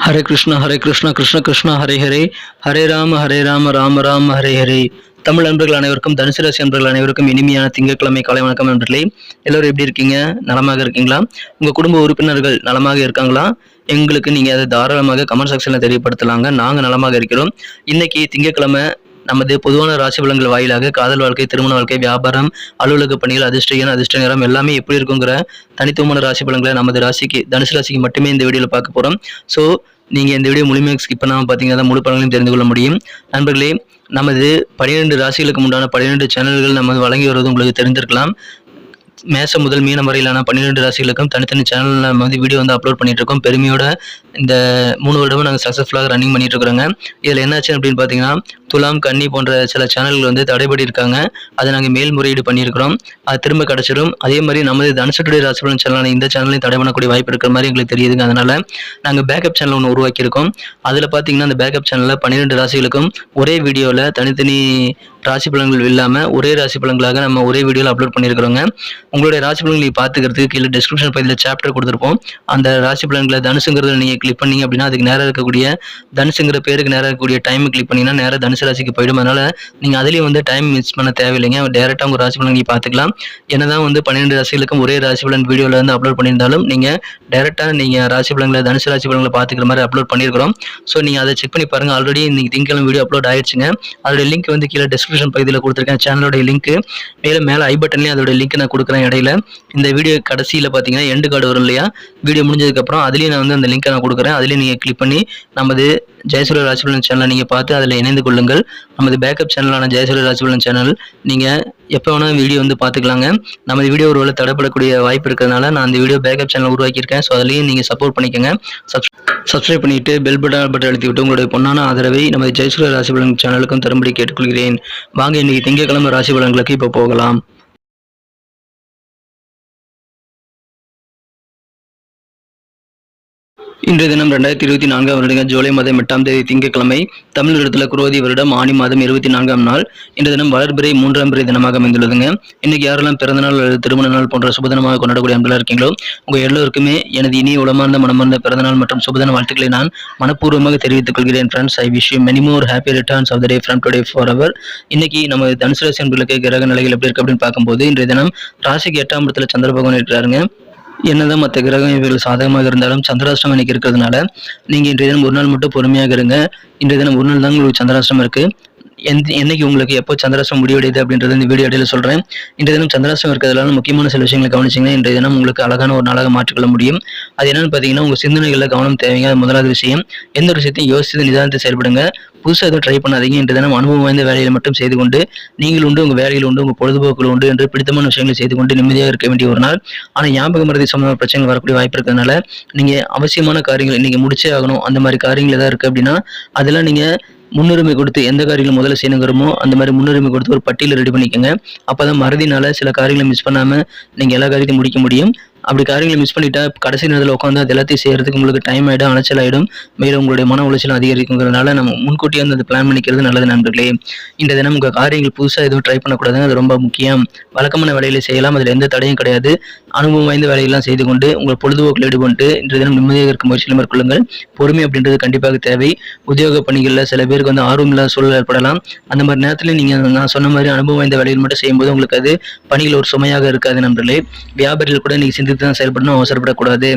ஹரே கிருஷ்ணா கிருஷ்ண கிருஷ்ணா ஹரே ஹரே, ஹரே ராம ராம ராம ஹரே ஹரே. தமிழ் நண்பர்கள் அனைவருக்கும், தனுசு ராசி நண்பர்கள் அனைவருக்கும் இனிமையான திங்கட்கிழமை காலை வணக்கம் நண்பர்களே. எல்லோரும் எப்படி இருக்கீங்க? நலமாக இருக்கீங்களா? உங்கள் குடும்ப உறுப்பினர்கள் நலமாக இருக்காங்களா? எங்களுக்கு நீங்கள் அதை தாராளமாக கமெண்ட் செக்ஷனில் தெரியப்படுத்தலாங்க. நாங்கள் நலமாக இருக்கிறோம். இன்னைக்கு திங்கட்கிழமை நமது பொதுவான ராசி பலன்கள் வாயிலாக காதல் வாழ்க்கை, திருமண வாழ்க்கை, வியாபாரம், அலுவலக பணிகள், அதிர்ஷ்ட அதிர்ஷ்ட நேரம் எல்லாமே எப்படி இருக்குங்கிற தனித்துவமான ராசி பலன்களை நமது ராசிக்கு, தனுசு ராசிக்கு மட்டுமே இந்த வீடியோவில் பார்க்க போகிறோம். ஸோ நீங்கள் இந்த வீடியோ முழுமையாக ஸ்கிப் பண்ணாமல் பார்த்தீங்கன்னா முழு பலன்களையும் தெரிந்து கொள்ள முடியும். நண்பர்களே, நமது 12 ராசிகளுக்கு உண்டான 12 சேனல்கள் நமது வழங்கி வருவது உங்களுக்கு தெரிந்திருக்கலாம். மேசம் முதல் மீனம் வரையிலான 12 ராசிகளுக்கும் தனித்தனி சேனலில் நம்ம வீடியோ அப்லோட் பண்ணிட்டு இருக்கோம். பெருமையோட இந்த 3 வருடமும் நாங்கள் சக்ஸஸ்ஃபுல்லாக ரன்னிங் பண்ணிட்டு இருக்கிறோங்க. இதில் என்னாச்சு அப்படின்னு பார்த்தீங்கன்னா, துலாம், கன்னி போன்ற சில சேனல்கள் தடைபடி இருக்காங்க. அதை நாங்கள் மேல்முறையீடு பண்ணியிருக்கிறோம். அது திரும்ப கிடச்சிடும். அதே மாதிரி நமது தனுசுடைய ராசி பலன் சேனலான இந்த சேனலையும் தடை பண்ணக்கூடிய வாய்ப்பு இருக்கிற மாதிரி எங்களுக்கு தெரியுதுங்க. அதனால நாங்கள் பேக்கப் சேனல் ஒன்று உருவாக்கியிருக்கோம். அதில் பார்த்தீங்கன்னா, அந்த பேக்கப் சேனலில் 12 ராசிகளுக்கும் ஒரே வீடியோவில் தனித்தனி ராசி பலன்கள் இல்லாமல் ஒரே ராசி பலன்களாக நம்ம ஒரே வீடியோவில் அப்லோட் பண்ணியிருக்கிறோங்க. உங்களுடைய ராசி பலன்களை பார்த்துக்கிறதுக்கு கீழே டிஸ்கிரிப்ஷன் பகுதியில் சாப்டர் கொடுத்துருப்போம். அந்த ராசி பலன்களை தனுசுங்கிறத நீங்கள் கிளிக் பண்ணீங்க அப்படின்னா, அதுக்கு நேராக இருக்கக்கூடிய தனுசுங்கிற பேருக்கு நேராக இருக்கக்கூடிய டைம் கிளிக் பண்ணிங்கன்னா நேராக தனுசு ராசிக்கு போயிடும். அதனால் நீங்கள் அதுலேயும் டைம் மிஸ் பண்ண தேவையில்லைங்க. டேரெக்டாக உங்கள் ராசி பலன் நீங்கள் பார்த்துக்கலாம். என்னதான் 12 ராசிகளுக்கும் ஒரே ராசி பலன் வீடியோவில் அப்லோட் பண்ணியிருந்தாலும் நீங்கள் டேரெக்டாக நீங்கள் ராசி பலன்களை, தனுசு ராசி பலன்களை பார்த்துக்கிற மாதிரி அப்லோட் பண்ணியிருக்கிறோம். ஸோ நீங்கள் அதை செக் பண்ணி பாருங்கள். ஆல்ரெடி இன்னைக்கு திங்கக்கிழமை வீடியோ அப்லோட் ஆயிடுச்சுங்க. அதோட லிங்க் கீழே டிஸ்கிரிப்ஷன் பகுதியில் கொடுத்துருக்கேன். சேனலோட லிங்க் மேலே ஐ பட்டன்லேயும் அதோட லிங்க் நான் கொடுக்குறேன். இடையில இந்த வீடியோ கடைசியில் பார்த்தீங்கன்னா எண்டு கார்டு வரும் இல்லையா, வீடியோ முடிஞ்சதுக்கப்புறம் அதுலேயும் நான் அந்த லிங்க்கை நான் கொடுக்குறேன். அதுலேயும் நீங்கள் கிளிக் பண்ணி நமது ஜெயசூரிய ராசி பலன் சேனலை நீங்கள் பார்த்து அதில் இணைந்து கொள்ளுங்கள். நமது பேக்கப் சேனலான ஜெயசூரிய ராசி பலன் சேனல் நீங்கள் எப்போ வேணால் வீடியோ பார்த்துக்கலாங்க. நமது வீடியோ ஒருவேளை தடைப்படக்கூடிய வாய்ப்பு இருக்கிறதுனால நான் அந்த வீடியோ பேக்கப் சேனல் உருவாக்கியிருக்கேன். ஸோ அதுலேயும் நீங்கள் சப்போர்ட் பண்ணிக்கோங்க. சப்ஸ்கிரைப் பண்ணிவிட்டு பெல் பட்டன் அழுத்தி விட்டு உங்களுடைய பொன்னான ஆதரவை நமது ஜெயசூரிய ராசி பலன் சேனலுக்கும் தரும்படி கேட்டுக்கொள்கிறேன். வாங்க இன்னைக்கு திங்கட்கிழமை ராசி பலன்களுக்கு இப்போ போகலாம். இன்றைய தினம் 2024 வருடம் ஜூலை மாதம் 8ஆம் தேதி திங்கட்கிழமை, தமிழ் வருடத்தில் குரோதி வருடம் ஆனி மாதம் 24ஆம் நாள். இன்றைய தினம் வளர்பிறை 3ஆம் பிறை தினமாக அமைந்துள்ளதுங்க. இன்னைக்கு யாரெல்லாம் பிறந்த நாள் அல்லது திருமண நாள் போன்ற சுபதினமாக கொண்டாடக்கூடிய அன்பர்களாக இருக்கீங்களோ உங்கள் எல்லோருக்குமே எனது இனிய உளமார்ந்த மனமார்ந்த பிறந்தநாள் மற்றும் சுபதின வாழ்த்துக்களை நான் மனப்பூர்வமாக தெரிவித்துக் கொள்கிறேன். Friends, I wish you many more happy returns of the day from today forever. இன்னைக்கு நம்ம தனுசு ராசி அன்பர்களுக்கு கிரக நிலைகள் எப்படி இருக்கு அப்படின்னு பார்க்கும்போது, இன்றைய தினம் ராசிக்கு 8ஆம் இடத்துல சந்திர பகவான் இருக்கிறாருங்க. என்னதான் மற்ற கிரகம் இவர்கள் சாதகமாக இருந்தாலும் சந்திராஷ்டிரம் இன்னைக்கு இருக்கிறதுனால நீங்கள் இன்றைய தினம் ஒரு நாள் மட்டும் பொறுமையாக இருங்க. இன்றைய தினம் ஒரு நாள் தான் உங்களுக்கு சந்திராஷ்டிரம் இருக்கு. என்னைக்கு உங்களுக்கு எப்போ சந்திராஷ்டிரம் முடிவடையுது அப்படின்றது இந்த வீடியோ இடையில சொல்கிறேன். இன்றைய தினம் சந்திராஷ்டிரம் இருக்கிறதுனால முக்கியமான சில விஷயங்களை கவனிச்சிங்கன்னா இன்றைய தினம் உங்களுக்கு அழகான ஒரு நாளாக மாற்றிக்கொள்ள முடியும். அது என்னன்னு பார்த்தீங்கன்னா, உங்கள் சிந்தனைகளில் கவனம் தேவைங்க. அது முதலாவது விஷயம். எந்த ஒரு விஷயத்தையும் யோசித்து நிதானத்தை செயல்படுங்க. புதுசாக எதுவும் ட்ரை பண்ணாதீங்க. இன்றைய தினம் அனுபவம் வாய்ந்த வேலையில் மட்டும் செய்து கொண்டு, நீங்கள் உண்டு, உங்கள் வேலையில் உண்டு, உங்கள் பொழுதுபோக்குகள் உண்டு என்று பிடித்தமான விஷயங்களை செய்து கொண்டு நிம்மதியாக இருக்க வேண்டிய ஒரு நாள். ஆனால் ஞாபக மறதி சம்பந்தமான பிரச்சனைகள் வரக்கூடிய வாய்ப்பு இருக்கிறதுனால நீங்கள் அவசியமான காரியங்கள் இன்னைக்கு முடிச்சே ஆகணும், அந்த மாதிரி காரியங்கள் எதாவது இருக்குது அப்படின்னா அதெல்லாம் நீங்கள் முன்னுரிமை கொடுத்து எந்த காரியங்கள் முதல்ல செய்யணுங்கிறமோ அந்த மாதிரி முன்னுரிமை கொடுத்து ஒரு பட்டியலை ரெடி பண்ணிக்கோங்க. அப்போ தான் மறதினால சில காரியங்களை மிஸ் பண்ணாமல் நீங்கள் எல்லா காரியத்தையும் முடிக்க முடியும். அப்படி காரியங்களை மிஸ் பண்ணிட்டா கடைசி நேரத்தில் உட்காந்து அது எல்லாத்தையும் செய்யறதுக்கு உங்களுக்கு டைம் ஆகிடும், அலைச்சல் ஆகிடும், மேலும் உங்களுடைய மன உளைச்சலும் அதிகரிக்குங்கிறதுனால நம்ம முன்கூட்டியே அந்த பிளான் பண்ணிக்கிறது நல்லது நண்பர்களே. இந்த தினம் உங்கள் காரியங்கள் புதுசாக எதுவும் ட்ரை பண்ணக்கூடாதுங்க. அது ரொம்ப முக்கியம். வழக்கமான வேலைகளை செய்யலாம், அதில் எந்த தடையும் கிடையாது. அனுபவம் வாய்ந்த வேலையெல்லாம் செய்து கொண்டு உங்கள் பொழுதுபோக்கில் ஈடுபட்டு இன்றைய தினம் நிம்மதியாக இருக்கும் முயற்சியில் மேற்கொள்ளுங்கள். பொறுமை அப்படின்றது கண்டிப்பாக தேவை. உத்தியோக பணிகளில் சில பேருக்கு ஆர்வம் இல்லாத சூழல் ஏற்படலாம். அந்த மாதிரி நேரத்தில் நீங்கள் நான் சொன்ன மாதிரி அனுபவம் வாய்ந்த வேலைகள் மட்டும் செய்யும்போது உங்களுக்கு அது பணிகள் ஒரு சுமையாக இருக்காது நண்பர்களே. வியாபாரிகள் கூட நீங்கள் சிந்தித்து தான் செயல்படணும், அவசரப்படக்கூடாது.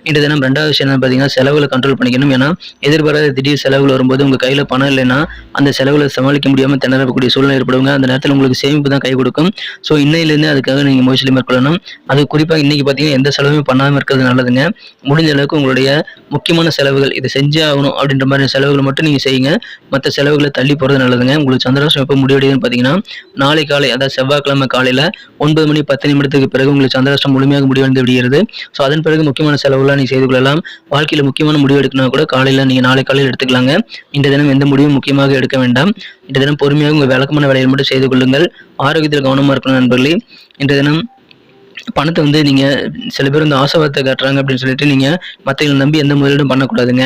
இன்றைய தினம் 2வது விஷயம் என்ன பார்த்தீங்கன்னா, செலவுகளை கண்ட்ரோல் பண்ணிக்கணும். ஏன்னா எதிர்பாராத திடீர் செலவுகள் வரும்போது உங்கள் கையில் பணம் இல்லைன்னா அந்த செலவுகளை சமாளிக்க முடியாமல் திணறக்கூடிய சூழ்நிலை ஏற்படுங்க. அந்த நேரத்தில் உங்களுக்கு சேமிப்பு தான் கை கொடுக்கும். ஸோ இன்னையிலேருந்து அதுக்காக நீங்கள் முயற்சி மேற்கொள்ளணும். அது குறிப்பாக இன்னைக்கு பார்த்தீங்கன்னா எந்த செலவுமே பண்ணாமல் இருக்கிறது நல்லதுங்க. முடிஞ்ச அளவுக்கு உங்களுடைய முக்கியமான செலவுகள் இதை செஞ்சே ஆகணும் அப்படின்ற மாதிரி செலவுகளை மட்டும் நீங்கள் செய்யுங்க. மற்ற செலவுகளை தள்ளி போகிறது நல்லதுங்க. உங்களுக்கு சந்திராஷ்டிரம் எப்போ முடிவடையுதுன்னு பார்த்தீங்கன்னா, நாளை காலை, அதாவது செவ்வாய்க்கிழமை காலையில் 9 மணி 10 நிமிடத்துக்கு பிறகு உங்களுக்கு சந்திராஷ்டிரம் முழுமையாக முடிவடைந்து விடுகிறது. ஸோ அதன் பிறகு முக்கியமான செலவுகளாக நீங்கள் செய்து கொள்ளலாம். வாழ்க்கையில் முக்கியமான முடிவு எடுக்கணும் கூட காலையில் நீங்கள் நாளை காலையில் எடுத்துக்கலாங்க. இன்றைய தினம் எந்த முடிவும் முக்கியமாக எடுக்க வேண்டாம். இன்றைய தினம் பொறுமையாக உங்கள் வழக்கமான வேலையை மட்டும் செய்து கொள்ளுங்கள். ஆரோக்கியத்தில் கவனமாக இருக்கணும் நண்பர்களே. இன்றைய தினம் பணத்த வந்து நீங்க சில பேர் வந்து ஆசைவார்த்தை காட்டுறாங்க அப்படின்னு சொல்லிட்டு நீங்க மத்தவங்கள நம்பி எந்த முதலீடும் பண்ணக்கூடாதுங்க.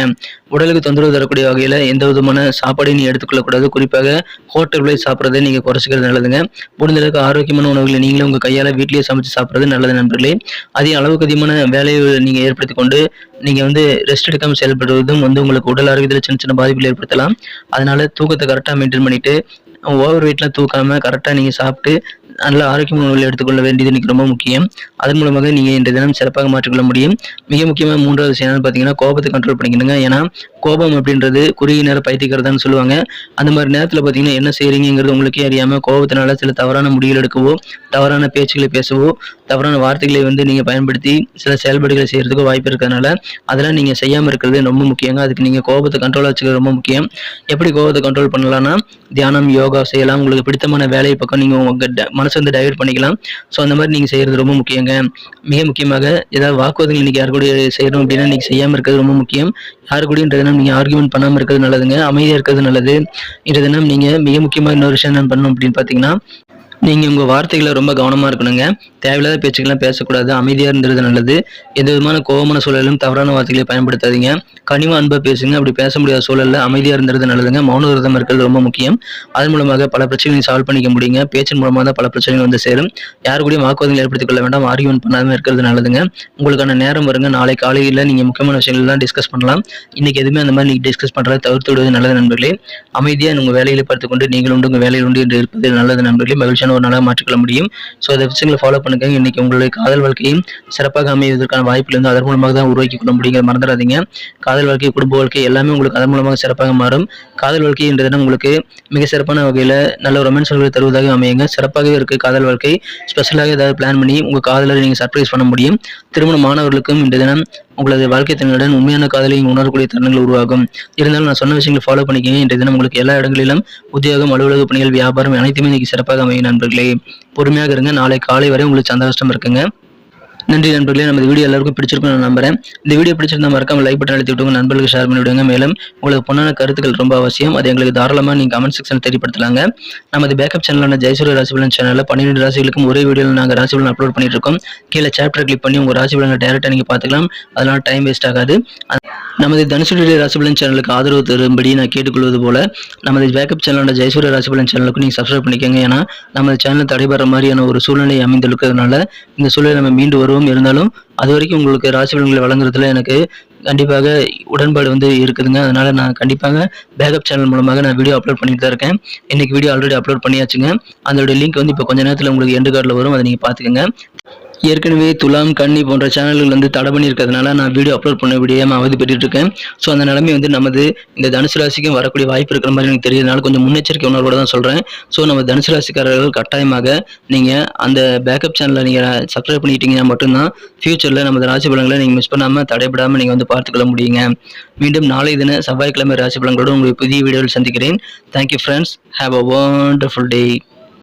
உடலுக்கு தொந்தரவு தரக்கூடிய வகையில எந்த விதமான சாப்பாடையும் நீங்க எடுத்துக்கொள்ளக்கூடாது. குறிப்பாக ஹோட்டல்ல சாப்பிடுறதை நீங்க குறைச்சிக்கிறது நல்லதுங்க. முடிந்த அளவுக்கு ஆரோக்கியமான உணவுகளை நீங்களே உங்க கையால வீட்டிலேயே சமைச்சு சாப்பிடுறது நல்லது நண்பர்களே. அளவுக்கு அதிகமான வேலையை நீங்க ஏற்படுத்திக் கொண்டு நீங்க வந்து ரெஸ்ட் எடுக்காம செயல்படுவதும் வந்து உங்களுக்கு உடல் ஆரோக்கியத்துல சின்ன சின்ன பாதிப்புகள் ஏற்படுத்தலாம். அதனால தூக்கத்தை கரெக்டா மெயின்டைன் பண்ணிட்டு ஓவர் வெயிட்லாம் தூக்காம கரெக்டா நீங்க சாப்பிட்டு நல்ல ஆரோக்கியமான உணவுகளை எடுத்துக்கொள்ள வேண்டியது இன்னைக்கு ரொம்ப முக்கியம். அதன் மூலமாக நீங்க இன்றைய தினம் சிறப்பாக மாற்றிக்கொள்ள முடியும். மிக முக்கியமா 3வது விஷயம் என்னன்னு பார்த்தீங்கன்னா, கோபத்தை கண்ட்ரோல் பண்ணிக்கணுங்க. ஏன்னா கோபம் அப்படின்றது குறுகிய நேர பைத்தியக்காரதான்னு சொல்லுவாங்க. அந்த மாதிரி நேரத்துல பார்த்தீங்கன்னா என்ன செய்றீங்கங்கிறது உங்களுக்கே அறியாம கோபத்தினால சில தவறான முடிவுகள் எடுக்கவோ, தவறான பேச்சுக்களை பேசவோ, தவறான வார்த்தைகளை வந்து நீங்க பயன்படுத்தி சில செயல்பாடுகளை செய்யறதுக்கு வாய்ப்பு இருக்கிறதுனால அதெல்லாம் நீங்க செய்யாம இருக்கிறது ரொம்ப முக்கியங்க. அதுக்கு நீங்க கோபத்தை கண்ட்ரோலா வச்சுக்கிறது ரொம்ப முக்கியம். எப்படி கோபத்தை கண்ட்ரோல் பண்ணலாம்னா, தியானம், யோகா செய்யலாம். உங்களுக்கு பிடித்தமான வேலை பக்கம் நீங்க உங்க மனசை வந்து டைவர்ட் பண்ணிக்கலாம். ஸோ அந்த மாதிரி நீங்க செய்யறது ரொம்ப முக்கியங்க. மிக முக்கியமாக ஏதாவது வாக்குவாதங்கள் இன்னைக்கு யாரு கூட செய்யணும் அப்படின்னா இன்னைக்கு செய்யாம இருக்கிறது ரொம்ப முக்கியம். யாரு கூடயும் இன்றைய தினம் நீங்க ஆர்கியூமெண்ட் பண்ணாம இருக்கிறது நல்லதுங்க. அமைதியா இருக்கிறது நல்லது. இன்றைய தினம் நீங்க மிக முக்கியமா இன்னொரு விஷயம் என்ன பண்ணணும் அப்படின்னு பார்த்தீங்கன்னா, நீங்க உங்க வார்த்தைகளை ரொம்ப கவனமா இருக்கணுங்க. தேவையில்லாத பேச்சுக்கெல்லாம் பேசக்கூடாது. அமைதியா இருந்துறது நல்லது. எந்த விதமான கோபமான சூழலிலும் தவறான வார்த்தைகளை பயன்படுத்தாதீங்க. கனிவா அன்பா பேசுங்க. அப்படி பேச முடியாத சூழல்ல அமைதியா இருந்துறது நல்லதுங்க. மௌன விரதம் இருக்கிறது ரொம்ப முக்கியம். அதன் மூலமாக பல பிரச்சனைகளை சால்வ் பண்ணிக்க முடியுங்க. பேச்சின் மூலமா தான் பல பிரச்சனைகள் வந்து சேரும். யாரு கூடயும் வாக்குவாதங்களை ஏற்படுத்திக் கொள்ள வேண்டாம். ஆர்கியூமெண்ட் பண்ணாம இருக்கிறது நல்லதுங்க. உங்களுக்கான நேரம் வருங்க. நாளை காலையில நீங்க முக்கியமான விஷயங்கள் தான் டிஸ்கஸ் பண்ணலாம். இன்னைக்கு எதுவுமே அந்த மாதிரி நீங்க டிஸ்கஸ் பண்றதை தவிர்த்து விடுவது நல்லது நண்பர்களே. அமைதியா உங்க வேலைகளை பார்த்துக்கொண்டு நீங்கள் உண்டு உங்க வேலையில் உண்டு என்று இருப்பது நல்லது நண்பர்களே. மகிழ்ச்சியான ஒரு நாளாக மாற்றிக்கொள்ள முடியும். ஸோ அந்த விஷயங்களை ஃபாலோ பண்ணுங்க. இன்னைக்கு உங்களுடைய காதல் வாழ்க்கையும் சிறப்பாக அமைவதற்கான வாய்ப்புகள் இருந்து அதன் மூலமாக தான் உருவாக்கி கொள்ள முடியுங்க. மறந்துடாதீங்க. காதல் வாழ்க்கை, குடும்ப வாழ்க்கை எல்லாமே உங்களுக்கு அதன் மூலமாக சிறப்பாக மாறும். காதல் வாழ்க்கை என்ற தினம் உங்களுக்கு மிக சிறப்பான வகையில நல்ல ரொமான்ஸ் தருவதாக அமையுங்க. சிறப்பாகவே இருக்கு காதல் வாழ்க்கை. ஸ்பெஷலாக ஏதாவது பிளான் பண்ணி உங்க காதலரை நீங்க சர்ப்ரைஸ் பண்ண முடியும். திருமணமானவர்களுக்கும் இந்த தினம் உங்களது வாழ்க்கை துணையுடன் உண்மையான காதலை உணரக்கூடிய தருணங்கள் உருவாகும். இருந்தாலும் நான் சொன்ன விஷயங்களை ஃபாலோ பண்ணிக்கங்க. இன்றைய தினம் உங்களுக்கு எல்லா இடங்களிலும் உத்தியோகம், அலுவலக பணிகள், வியாபாரம் அனைத்துமே இன்னைக்கு சிறப்பாக அமையும் நண்பர்களே. பொறுமையாக இருங்க. நாளை காலை வரை உங்களுக்கு சந்தோஷம் இருக்குங்க. நன்றி நண்பர்களே. நம்ம வீடியோ எல்லாருக்கும் பிடிச்சிருக்கும் நான் நம்புறேன். இந்த வீடியோ பிடிச்சிருந்தா மறக்காம லைக் பட்டன் அழுத்தி விட்டுங்க. நண்பர்களுக்கு ஷேர் பண்ணி விடுங்க. மேலும் உங்களுக்கு பொண்ணான கருத்துக்கள் ரொம்ப அவசியம். அது எங்களுக்கு தாராளமா நீங்க கமெண்ட் செக்ஷன் தெரியப்படுத்தலாங்க. நமது பேக்கப் சேனலான ஜெயசூரிய ராசிபலன் சேனல்ல 12 ராசிகளுக்கும் ஒரே வீடியோவில் நாங்கள் ராசிபலன் அப்லோட் பண்ணிட்டு இருக்கோம். கீழே சாப்டர் கிளிக் பண்ணி உங்க ராசிபலனை டைரக்டா நீங்க பாத்துக்கலாம். அதனால டைம் வேஸ்ட் ஆகாது. நமது தனுசுடைய ராசிபலன் சேனலுக்கு ஆதரவு தரும்படி நான் கேட்டுக்கொள்வது போல நமது பேக்கப் சேனலான ஜெயசூரிய ராசிபலன் சேனலுக்கு நீங்க சப்ஸ்கிரைப் பண்ணிக்கோங்க. ஏன்னா நமது சேனல் தடைபெற மாதிரியான ஒரு சூழ்நிலை அமைந்திருக்கிறதுனால இந்த சூழ்நிலை நம்ம மீண்டு வருவோம். இருந்தாலும் அது வரைக்கும் உங்களுக்கு ராசி பலன்களை வழங்குறதுல எனக்கு கண்டிப்பாக உடன்பாடு வந்து இருக்குதுங்க. அதனால நான் கண்டிப்பாக பேக்கப் சேனல் மூலமாக நான் வீடியோ அப்லோட் பண்ணிட்டு தான் இருக்கேன். இன்னைக்கு வீடியோ ஆல்ரெடி அப்லோட் பண்ணியாச்சுங்க. அதோட லிங்க் வந்து இப்போ கொஞ்ச நேரத்தில் உங்களுக்கு எண்டு கார்டில் வரும். அதை நீங்கள் பார்த்துக்கோங்க. ஏற்கனவே துலாம், கன்னி போன்ற சேனல்கள் வந்து தடை பண்ணியிருக்கிறதுனால நான் வீடியோ அப்லோட் பண்ண விடாமல் அவதிப்பட்டு இருக்கேன். ஸோ அந்த நிலைமை வந்து நமது இந்த தனுசு ராசிக்கும் வரக்கூடிய வாய்ப்பு இருக்கிற மாதிரி எனக்கு தெரியறதுனால கொஞ்சம் முன்னெச்சரிக்கை உணர்வோட தான் சொல்கிறேன். ஸோ நம்ம தனுசு ராசிக்காரர்கள் கட்டாயமாக நீங்கள் அந்த பேக்கப் சேனலை நீங்கள் சப்ஸ்கிரைப் பண்ணிட்டீங்கன்னா மட்டும்தான் ஃபியூச்சரில் நமது ராசி பலன்களை நீங்கள் மிஸ் பண்ணாமல் தடைபடாமல் நீங்கள் வந்து பார்த்துக்கொள்ள முடியுங்க. மீண்டும் நாளை தின செவ்வாய்க்கிழமை ராசி பலன்களோடு உங்களை புதிய வீடியோவில் சந்திக்கிறேன். Thank you friends. Have a wonderful day.